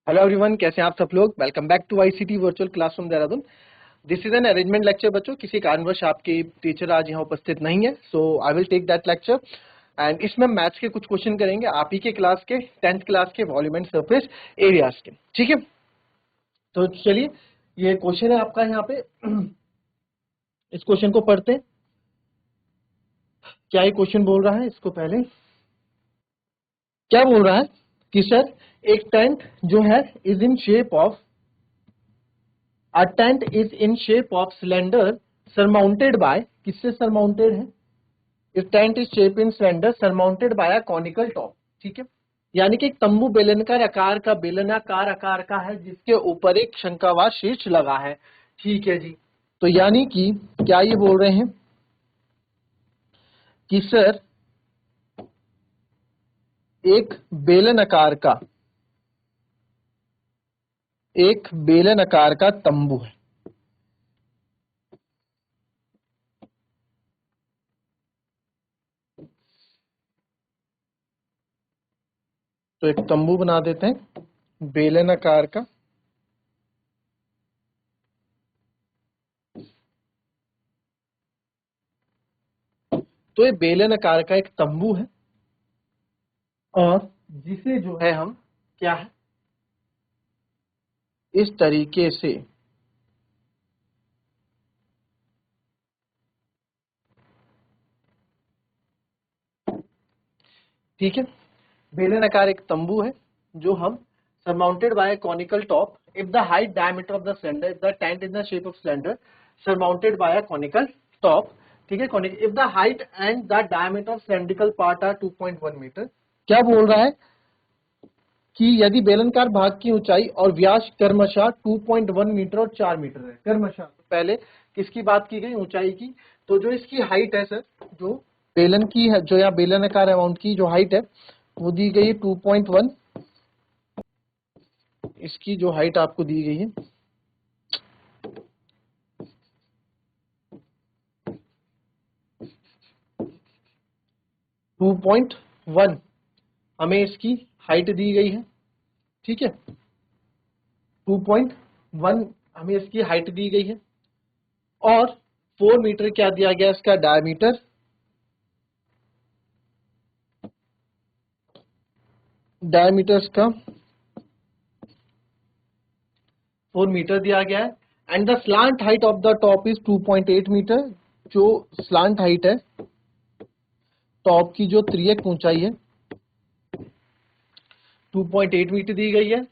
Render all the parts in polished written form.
Hello everyone, कैसे हैं आप सब लोग। Welcome back to ICT virtual classroom Dehradun. This is an arrangement lecture बच्चों। किसी कारणवश आपके टीचर आज यहाँ उपस्थित नहीं है, so I will take that lecture. And इसमें मैथ्स के कुछ क्वेश्चन करेंगे आप ही के क्लास के 10th क्लास के वॉल्यूम एंड सरफेस एरियाज के। ठीक है, तो चलिए ये क्वेश्चन है आपका यहाँ पे। इस क्वेश्चन को पढ़ते हैं। क्या ये क्वेश्चन बोल रहा है, इसको पहले क्या बोल रहा है कि सर एक टेंट जो है is in shape of A tent is in shape of cylinder surmounted by, किससे surmounted है? इस tent is shape in cylinder surmounted by a conical top. ठीक है, यानी कि एक तंबू बेलनाकार आकार का है जिसके ऊपर एक शंक्वाकार शीर्ष लगा है। ठीक है जी, तो यानी कि क्या ये बोल रहे हैं कि सर एक बेलन आकार का तंबू है। तो एक तंबू बना देते हैं बेलन आकार का। तो ये बेलन आकार का एक तंबू है और जिसे जो है हम क्या है इस तरीके से ठीक है, बेलन आकार एक तंबू है जो हम surmounted by conical top if the height diameter of the cylinder if the tent in the shape of cylinder surmounted by a conical top. ठीक है, if the height and the diameter of cylindrical part are 2.1 metre. क्या बोल रहा है कि यदि बेलनकार भाग की ऊंचाई और व्यास क्रमशः 2.1 मीटर और 4 मीटर है। क्रमशः पहले किसकी बात की गई, ऊंचाई की। तो जो इसकी हाइट है सर, जो बेलन की है, जो यहाँ बेलनाकार अमाउंट की जो हाइट है वो दी गई है 2.1। इसकी जो हाइट आपको दी गई है 2.1, हमें इसकी हाइट दी गई है। ठीक है, 2.1 हमें इसकी हाइट दी गई है और 4 मीटर क्या दिया गया इसका डायमीटर। डायमीटर का 4 मीटर दिया गया है and the slant height of the top is 2.8 metre. जो स्लांट हाइट है टॉप की, जो त्रियक ऊंचाई है 2.8 मीटर दी गई है।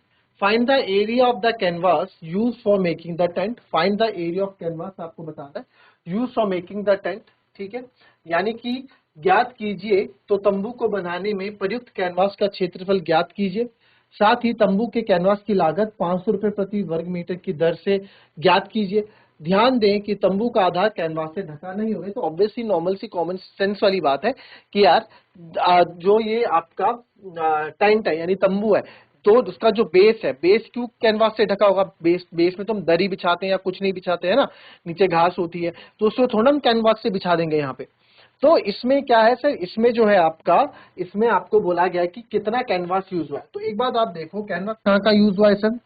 Find the area of the canvas use for making the tent. Find the area of canvas आपको बताना है use for making the tent. ठीक है, यानी कि ज्ञात कीजिए, तो तंबू को बनाने में प्रयुक्त कैनवास का क्षेत्रफल ज्ञात कीजिए। साथ ही तंबू के कैनवास की लागत 500 रुपए प्रति वर्ग मीटर की दर से ज्ञात कीजिए। ध्यान दें कि तंबू का आधार कैनवास से ढका नहीं होगा। तो ऑब्वियसली नॉर्मल सी कॉमन सेंस वाली बात है कि यार जो ये आपका टेंट है यानी तंबू है, तो उसका जो बेस है, बेस क्यों कैनवास से ढका होगा। बेस में तो हम दरी बिछाते हैं या कुछ नहीं बिछाते हैं ना, नीचे घास होती है, तो उसको थोड़ा हम कैनवास से बिछा देंगे यहाँ पे। तो इसमें क्या है सर, इसमें जो है आपका, इसमें आपको बोला गया है कि कितना कैनवास यूज हुआ है। तो एक बात आप देखो, कैनवास कहाँ का यूज हुआ है सर।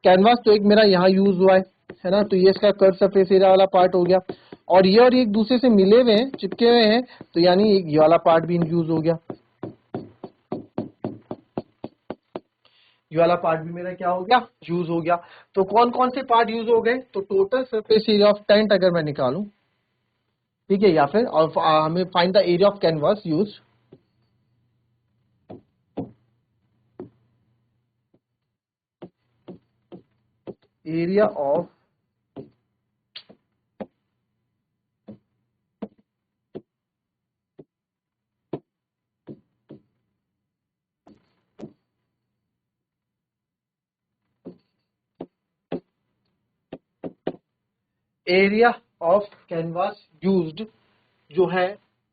कैनवास तो एक मेरा यहाँ यूज हुआ है ना, तो ये इसका कर्व सरफेस एरिया वाला पार्ट हो गया और ये एक दूसरे से मिले हुए हैं, चिपके हुए हैं, तो यानी ये वाला पार्ट भी यूज हो गया। ये वाला पार्ट भी मेरा क्या हो गया, यूज हो गया। तो कौन कौन से पार्ट यूज हो गए, तो total surface area of tent अगर मैं निकालूं, ठीक है, या फिर और हमें find the area of canvas use. Area of area of canvas used जो है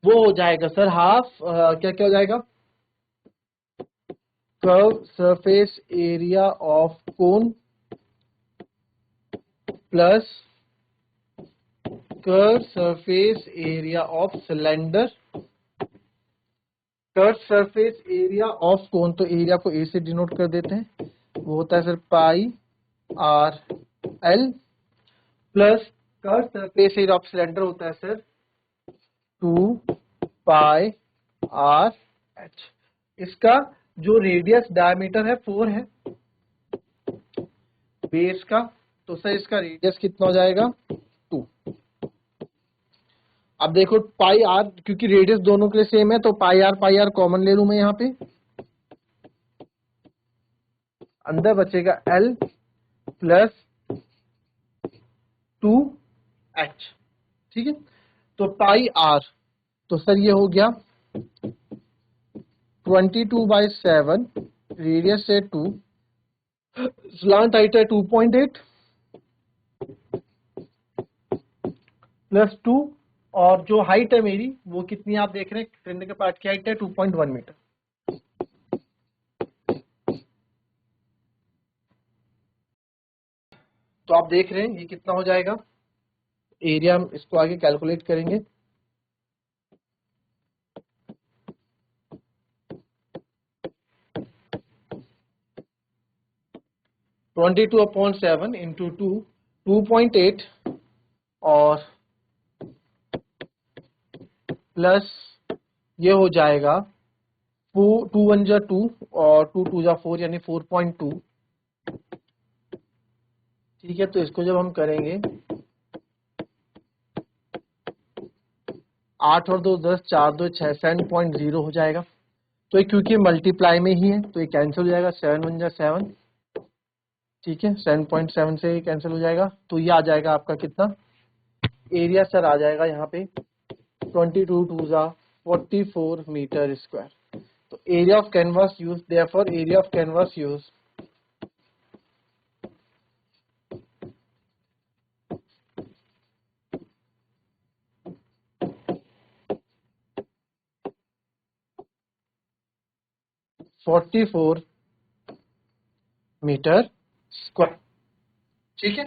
वो हो जाएगा सर हाफ, क्या क्या हो जाएगा, curve surface area of cone plus curve surface area of cylinder. Curve surface area of cone, तो एरिया को ए से डिनोट कर देते हैं, वो होता है sir pi R L, plus curve surface area of cylinder होता है सर 2 पाई आर एच। इसका जो रेडियस डायमीटर है 4 है बेस का, तो सर इसका रेडियस कितना हो जाएगा 2। अब देखो पाई आर, क्योंकि रेडियस दोनों के लिए सेम है तो पाई आर कॉमन ले लूं मैं यहाँ पे, अंदर बचेगा एल प्लस 2h। ठीक है, तो पाई आर, तो सर ये हो गया 22/7, रेडियस है 2, स्लांट हाइट है 2.8 प्लस 2, और जो हाइट है मेरी वो कितनी आप देख रहे हैं, सिलेंडर के पार्ट की हाइट है 2.1 मीटर। तो आप देख रहे हैं ये कितना हो जाएगा एरिया, हम इसको आगे कैलकुलेट करेंगे। ट्वेंटी 22/7 इंटू 2.8 और प्लस ये हो जाएगा 2 1 जा 2 और 2 2 जा 4 यानी 4.2। ठीक है, तो इसको जब हम करेंगे 8 और 2 10, 4 2 6, 7.0 हो जाएगा। तो ये क्योंकि मल्टीप्लाई में ही है तो ये कैंसिल हो जाएगा, 7 1 जा 7। ठीक है, 7.7 से कैंसिल हो जाएगा, तो ये आ जाएगा आपका कितना एरिया सर आ जाएगा यहाँ पे 22 2 जा 44 मीटर स्क्वायर। तो area of canvas use, therefore area of canvas use 44 metre square. ठीक है,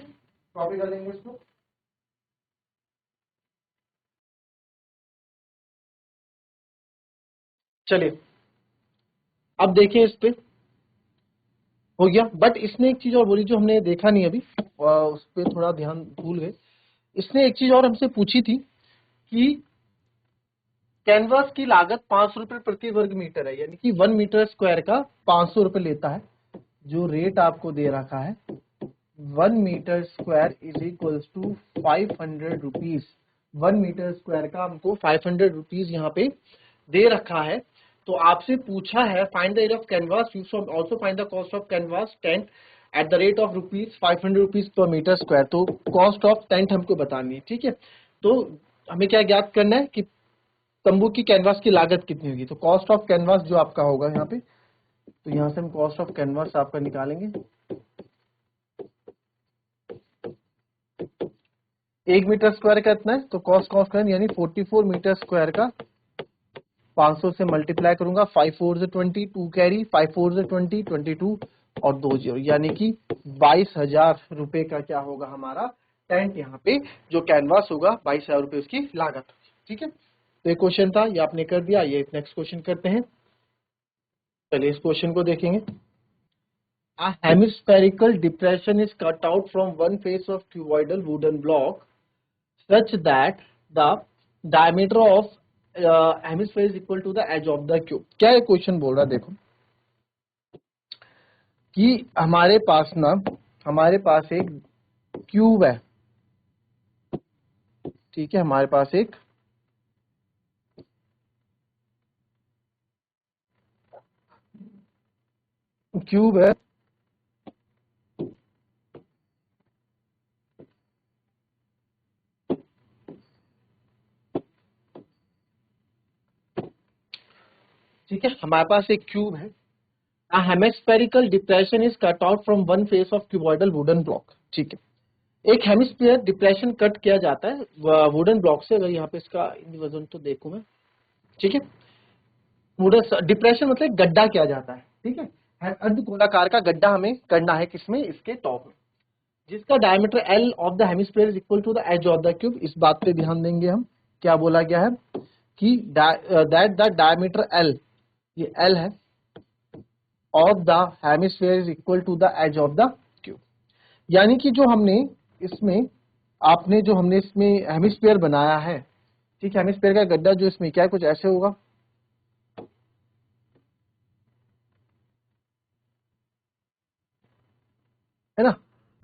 कॉपी कर लेंगे इसको। चलिए अब देखिए, इस पे हो गया, बट इसने एक चीज और बोली जो हमने देखा नहीं अभी, उस पर थोड़ा ध्यान भूल गए। इसने एक चीज और हमसे पूछी थी कि कैनवास की लागत 500 रुपए प्रति वर्ग मीटर है, यानी कि 1 मीटर स्क्वायर का 500 रुपए लेता है। जो रेट आपको दे रखा है 1 metre square is equals to 500 rupees. 1 metre square का हमको 500 रुपीज यहाँ पे दे रखा है। तो आपसे पूछा है find the area of canvas, you should also find the cost of canvas tent at the rate of rupees 500 rupees per metre square. तो कॉस्ट ऑफ टेंट हमको बतानी है। ठीक है, तो हमें क्या ज्ञात करना है कि तंबू की कैनवास की लागत कितनी होगी। तो कॉस्ट ऑफ कैनवास जो आपका होगा यहाँ पे, तो यहाँ से हम कॉस्ट ऑफ कैनवास आपका निकालेंगे। 1 मीटर स्क्वायर का इतना है, तो कॉस्ट का यानी 44 मीटर स्क्वायर का 500 से मल्टीप्लाई करूंगा, 5 4 से 20, 2 कैरी, 5 4 से 20, 22 और 2 जीरो, यानी कि 22,000 रुपए का क्या होगा हमारा टेंट यहाँ पे जो कैनवास होगा 22,000 रुपए उसकी लागत। ठीक है, तो ये क्वेश्चन था, ये आपने कर दिया। ये नेक्स्ट क्वेश्चन करते हैं। चलिए इस क्वेश्चन को देखेंगे। A hemispherical depression is cut out from one face of cuboidal wooden block such that the diameter of hemisphere is equal to the edge of the cube। क्या ये क्वेश्चन बोल रहा है, देखो कि हमारे पास एक क्यूब है। ठीक है, हमारे पास एक क्यूब है, ठीक है, हमारे पास एक क्यूब है। A hemispherical depression is cut out from one face of cuboidal wooden block। ठीक है, एक हेमिस्फीयर डिप्रेशन कट किया जाता है वुडन ब्लॉक से। अगर यहाँ पे इसका वजन तो देखूं मैं। ठीक है, वुडन डिप्रेशन मतलब गड्ढा किया जाता है। ठीक है, अर्धगोलाकार का गड्ढा हमें करना है, किसमें, इसके टॉप में, जिसका diameter L of the hemisphere is equal to the edge of the cube. इस बात पे ध्यान देंगे हम, क्या बोला गया है कि दैट द डायमीटर एल, ये एल है, of the hemisphere is equal to the edge of the cube. यानी कि जो हमने इसमें हमने इसमें हेमिस्फीयर बनाया है, ठीक है, हेमिस्फीयर का गड्ढा जो इसमें क्या है, कुछ ऐसे होगा, है ना।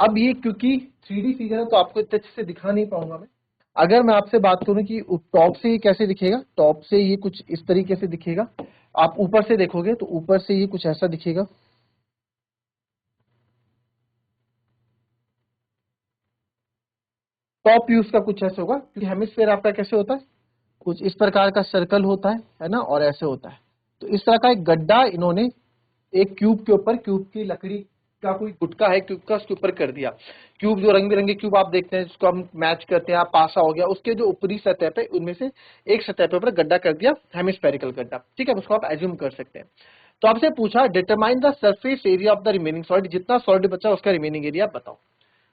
अब ये क्योंकि 3D फिगर है तो आपको इतने अच्छे से दिखा नहीं पाऊंगा मैं। अगर मैं आपसे बात करूं कि टॉप से ये कैसे दिखेगा, टॉप से ये कुछ इस तरीके से दिखेगा। आप ऊपर से देखोगे तो ऊपर से ये कुछ ऐसा दिखेगा। टॉप व्यू का कुछ ऐसे होगा, क्योंकि हेमिस्फीयर आपका कैसे होता है, कुछ इस प्रकार का सर्कल होता है ना, और ऐसे होता है। तो इस तरह का एक गड्ढा इन्होंने एक क्यूब के ऊपर, क्यूब की लकड़ी का कोई गुटका है क्यूब का, उसके ऊपर कर दिया। क्यूब जो रंग बिरंगे क्यूब आप देखते हैं जिसको हम मैच करते हैं, पासा हो गया, उसके जो ऊपरी सतह पे उनमें से एक सतह पे ऊपर गड्ढा कर दिया, हेमिस्फेरिकल गड्ढा, ठीक है, उसको आप एज्यूम कर सकते हैं। तो आपसे पूछा determine the surface area of the remaining solid, जितना सॉलिड बचा उसका रिमेनिंग एरिया बताओ।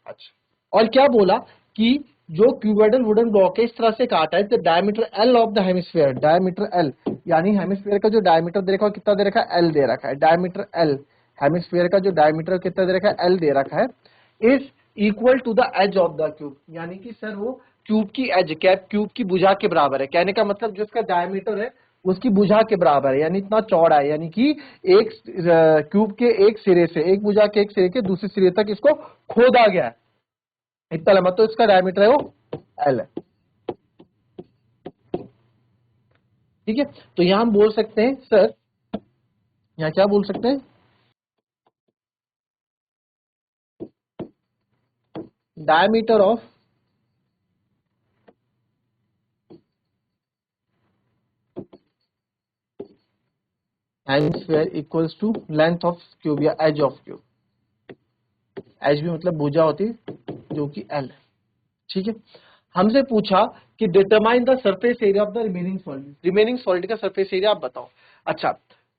अच्छा, और क्या बोला कि जो क्यूबोइडल वुडन ब्लॉक है इस तरह से काटा है, the diameter L of the hemisphere, diameter L, यानी हेमिस्फीयर का जो डायमीटर दे रखा है कितना दे रखा है, एल दे रखा है, डायमीटर एल, हेमिस्फीयर का जो डायमीटर कितना दे रखा है, एल दे रखा है, is equal to the edge of the cube. यानी कि सर वो क्यूब की एज, क्या क्यूब की भुजा के बराबर है, कहने का मतलब जो इसका डायमीटर है उसकी भुजा के बराबर है, यानी इतना चौड़ा है, यानी कि एक क्यूब के एक सिरे से, एक भुजा के एक सिरे के दूसरे सिरे तक इसको खोदा गया है, इतना लंबा, तो इसका डायमीटर है वो एल है, ठीक है। तो यहां हम बोल सकते हैं सर, यहां क्या बोल सकते हैं, diameter of hemisphere equals to length of cube या एज ऑफ क्यूब, एज भी मतलब भुजा होती है जो कि एल है, ठीक है। हमसे पूछा कि determine the surface area of the remaining solid, remaining solid का सरफेस एरिया आप बताओ। अच्छा,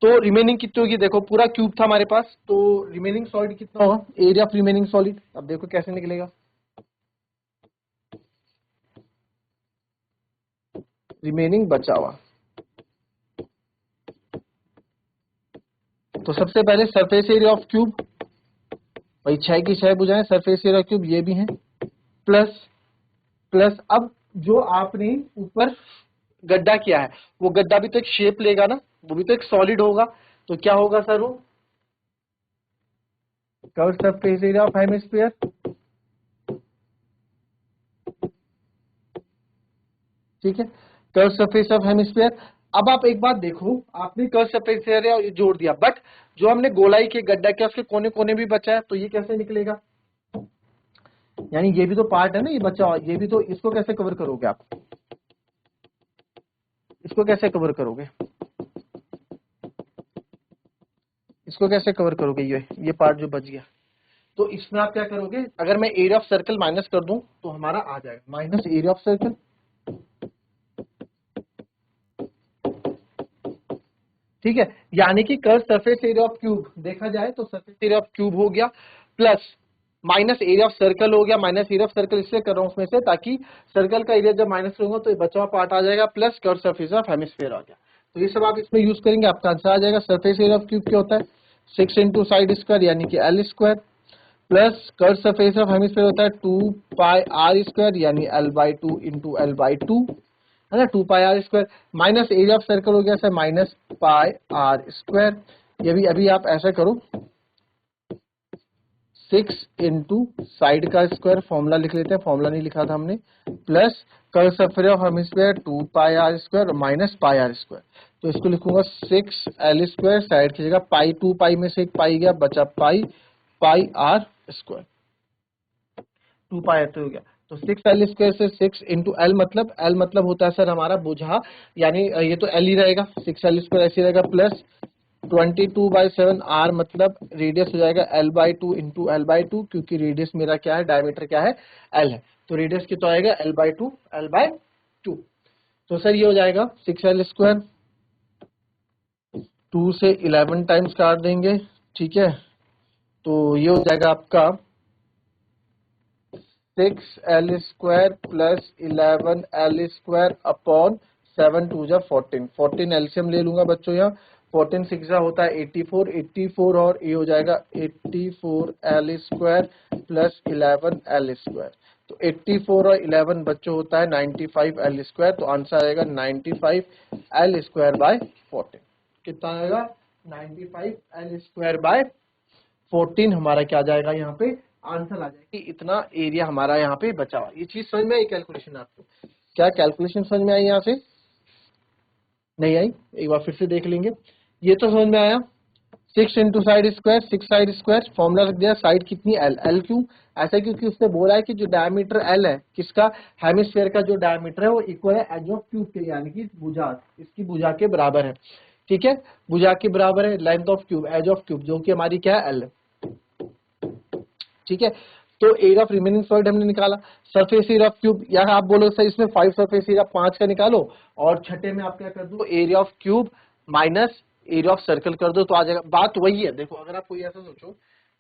तो रिमेनिंग कितनी होगी, देखो पूरा क्यूब था हमारे पास, तो रिमेनिंग सॉलिड कितना होगा, एरिया ऑफ रिमेनिंग सॉलिड, अब देखो कैसे निकलेगा, रिमेनिंग बचा हुआ, तो सबसे पहले सरफेस एरिया ऑफ क्यूब, भाई 6 की 6 भुजाएं, सरफेस एरिया क्यूब ये भी है, प्लस प्लस अब जो आपने ऊपर गड्ढा किया है वो गड्ढा भी तो एक शेप लेगा ना, वो भी तो एक सॉलिड होगा, तो क्या होगा सर वो curve surface area of hemisphere, ठीक है, कर्व सरफेस ऑफ हेमिस्फीयर। अब आप एक बात देखो, आपने कर्व सरफेस एरिया जोड़ दिया, बट जो हमने गोलाई के गड्ढा किया उसके कोने कोने भी बचा है, तो ये कैसे निकलेगा, यानी ये भी तो पार्ट है ना, ये बचा हुआ, ये भी तो, इसको कैसे कवर करोगे आप, इसको कैसे कवर करोगे, इसको कैसे कवर करोगे, ये पार्ट जो बच गया, तो इसमें आप क्या करोगे, अगर मैं एरिया ऑफ सर्कल माइनस कर दूं तो हमारा आ जाएगा माइनस एरिया ऑफ सर्कल, ठीक है। यानी कि curve surface area of cube देखा जाए तो सरफेस एरिया ऑफ क्यूब हो गया, plus minus area of circle हो गया, माइनस एरिया ऑफ सर्कल इसलिए कर रहा हूं उसमें से ताकि सर्कल का एरिया जब माइनस होगा तो ये बचा हुआ पार्ट आ जाएगा, plus curve surface of hemisphere आ गया, तो ये सब आप इसमें यूज करेंगे, आपका आंसर आ जाएगा। सरफेस एरिया ऑफ क्यूब क्या होता है, 6 इंटू साइड स्क्वायर यानी कि L square, plus curve surface of hemisphere होता है 2 पाई आर स्क्वायर यानी L by two into L by two, है ना, 2 pi R square, minus area of circle हो गया sir minus pi R square, ये भी अभी आप ऐसा करो 6 इंटू साइड का स्क्वायर, फॉर्मूला लिख लेते हैं, फॉर्मूला नहीं लिखा था हमने, plus curve surface of hemisphere 2 pi R square minus pi R square, तो इसको लिखूंगा 6 एल स्क्वायर, साइड की जगह पाई, 2 पाई में से एक पाई गया, बचा पाई, पाई आर स्क्वायर, 2 पाई तो हो गया, तो 6 एल स्क्वायर से 6 इंटू एल, मतलब एल मतलब होता है सर हमारा बुझा, यानी ये तो एल ही रहेगा, 6 एल स्क्वायर ऐसे रहेगा, प्लस 22/7 आर मतलब रेडियस हो जाएगा L by two into L by to, क्योंकि रेडियस मेरा क्या है, डायमीटर क्या है, एल है, तो रेडियस कितना आएगा L by to, L by to, तो सर ये हो जाएगा 6 एल स्क्वायर, 2 से 11 टाइम्स काट देंगे, ठीक है, तो ये हो जाएगा आपका 6 L square plus 11 L square upon 7 2 जा 14, 14 एलसीएम ले लूंगा बच्चों यहाँ, 14 6 होता है 84, 84 और ये हो जाएगा 84 L² प्लस 11 L²। तो 84 और 11 बच्चों होता है 95 L²। तो आंसर आएगा 95 L² बाय 14। कितना आएगा? 95 L² बाय 14 हमारा क्या आ जाएगा यहाँ पे आंसर आ जाएगा कि इतना एरिया हमारा यहाँ पे बचा हुआ। ये चीज समझ में आई कैलकुलेशन आपको? क्या कैलकुलेशन समझ में आई यहाँ से? नहीं आई? एक बार फिर से देख लेंगे। ये तो समझ में आया। 6 into side square, 6 side square, formula रख दिया। साइड कितनी? एल। एल क्यों? ऐसा क्योंकि उसने बोला है कि जो डायमीटर एल है किसका, हेमिस्फीयर का जो डायमीटर है वो इक्वल है एज ऑफ क्यूब के, यानी कि भुजा, इसकी भुजा के बराबर है। ठीक है, भुजा के बराबर है length of cube, edge of cube, जो कि हमारी क्या है? एल। ठीक है, तो एरिया ऑफ रिमेनिंग सॉलिड हमने निकाला। सरफेस एरिया ऑफ क्यूब, या आप बोलो सर इसमें 5 सरफेस एरिया 5 का निकालो और छठे में आप क्या कर दो, area of cube minus area of circle कर दो तो आ जाएगा। बात वही है। देखो अगर आप कोई ऐसा सोचो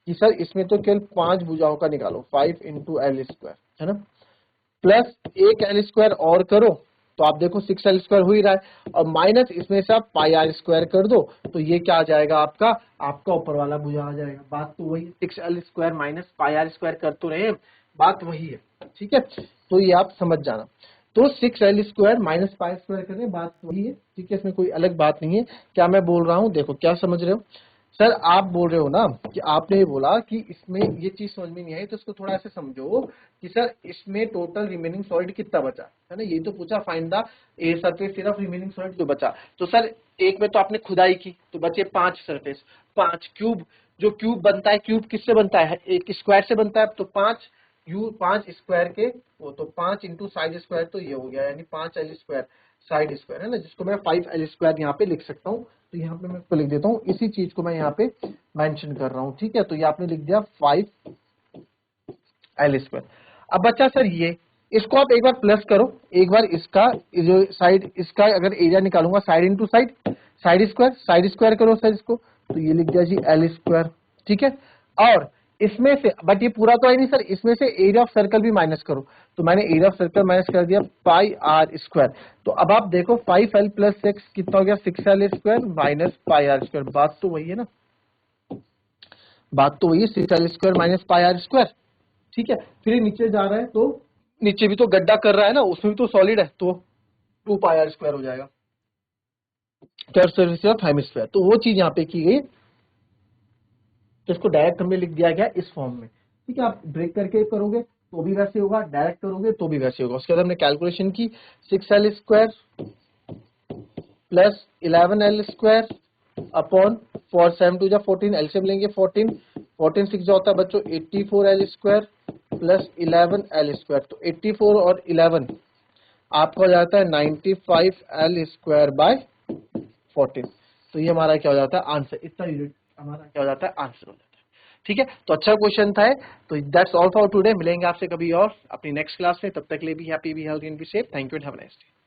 कि सर इसमें तो केवल 5 भुजाओं का निकालो, 5 इंटू L² है ना, प्लस एक L² और करो तो आप देखो 6 L² हो ही रहा है, और माइनस इसमें से आप पाई R² कर दो तो ये क्या आ जाएगा आपका, आपका ऊपर वाला भुजा आ जाएगा। बात तो वही, 6 L² माइनस पाई R² कर तो रहे, बात वही है। ठीक है, तो ये आप समझ जाना। तो 6 L² माइनस पाई R² करें, बात वही है। ठीक है, इसमें कोई अलग बात नहीं है। क्या मैं बोल रहा हूँ, देखो क्या समझ रहे हो सर? आप बोल रहे हो ना कि आपने ये बोला कि इसमें ये चीज समझ में नहीं आई, तो इसको थोड़ा ऐसे समझो कि सर इसमें टोटल रिमेनिंग सॉलिड कितना बचा है ना। ये तो पूछा find the surface area of remaining solid जो बचा। तो सर एक में तो आपने खुदाई की तो बचे 5 सरफेस, 5 क्यूब, जो क्यूब बनता है, क्यूब किससे बनता है? एक स्क्वायर से बनता है। तो 5 स्क्वायर के वो, तो 5 इंटू साइड स्क्वायर, तो ये हो गया यानी 5 L² साइड स्क्वायर है ना, जिसको मैं 5 L² यहाँ पे लिख सकता हूँ। तो यहाँ पे मैं इसको लिख देता हूँ, इसी चीज को मैं यहाँ पे मेंशन कर रहा हूँ। ठीक है, तो ये आपने लिख दिया 5 L²। अब बच्चा सर ये, इसको आप एक बार प्लस करो, एक बार इसका जो साइड, इसका अगर एरिया निकालूंगा side into side, side square करो सर इसको, तो ये लिख दिया जी L²। ठीक है, और इसमें से, बट ये पूरा तो है नहीं सर, इसमें से एरिया ऑफ सर्कल भी माइनस करो। तो मैंने एरिया ऑफ सर्कल माइनस कर दिया पाई R²। तो अब आप देखो 5L प्लस 6 कितना हो गया? 6L² minus pi R²। बात तो वही है ना, बात तो वही है, 6L² माइनस पाई R²। ठीक है, फिर ये नीचे जा रहा है तो नीचे भी तो गड्ढा कर रहा है ना, उसमें भी तो सॉलिड है, तो 2 पाई R² हो जाएगा, कर्व सरफेस ऑफ हेमिस्फीयर। तो वो चीज यहाँ पे की गई, तो इसको डायरेक्ट हमने लिख दिया गया इस फॉर्म में। ठीक है, आप ब्रेक करके करोगे तो भी वैसे होगा, डायरेक्ट करोगे तो भी वैसे होगा। उसके बाद हमने कैलकुलेशन की, 6L² plus 11L² upon 4 7 2 14, LCM लेंगे 14, 14 6 जो होता है बच्चों 84L² प्लस 11L²। तो 84 और 11 आपका हो जाता है 95L² बाय 14। तो ये हमारा क्या हो जाता है? आंसर। इतना यूनिट हमारा क्या हो जाता है? आंसर हो जाता है। ठीक है, तो अच्छा क्वेश्चन था। तो दैट्स ऑल फॉर टुडे। मिलेंगे आपसे कभी और अपनी नेक्स्ट क्लास में, तब तक के लिए भी happy, be healthy and be safe. Thank you and have a nice day.